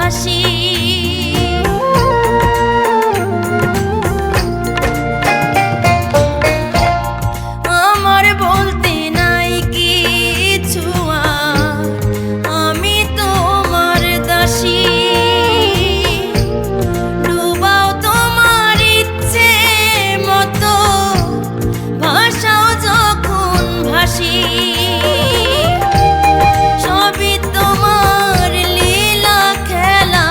ভাসি। আমার বলতে নাই কিছু আর, আমি তোমার দাসী। ডুবাও তোমার ইচ্ছে মতো, ভাসাও যখন ভাসি। সবই তোমার লীলা খেলা,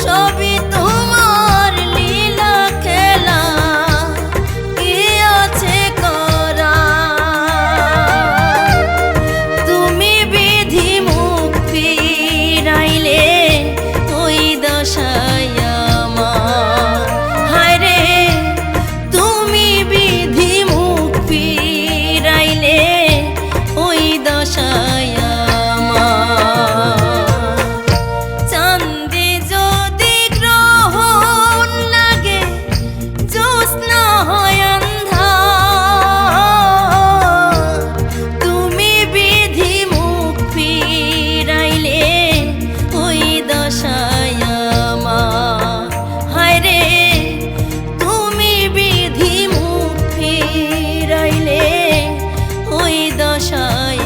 সবই তোমার লীলা খেলা, কি আছে করা। তুমি বিধি মুখ ফিরাইলে ওই দশায় আমার। হায় রে, তুমি বিধি মুখ ফিরাইলে ওই দশায় আমার। চাঁদে যদি গ্রহণ লাগে, জ্যোৎস্না হয় আন্ধার। তুমি বিধি মুখ ফিরাইলে ওই দশায় আমার। হায় রে, তুমি বিধি মুখ ফিরাইলে ওই দশায়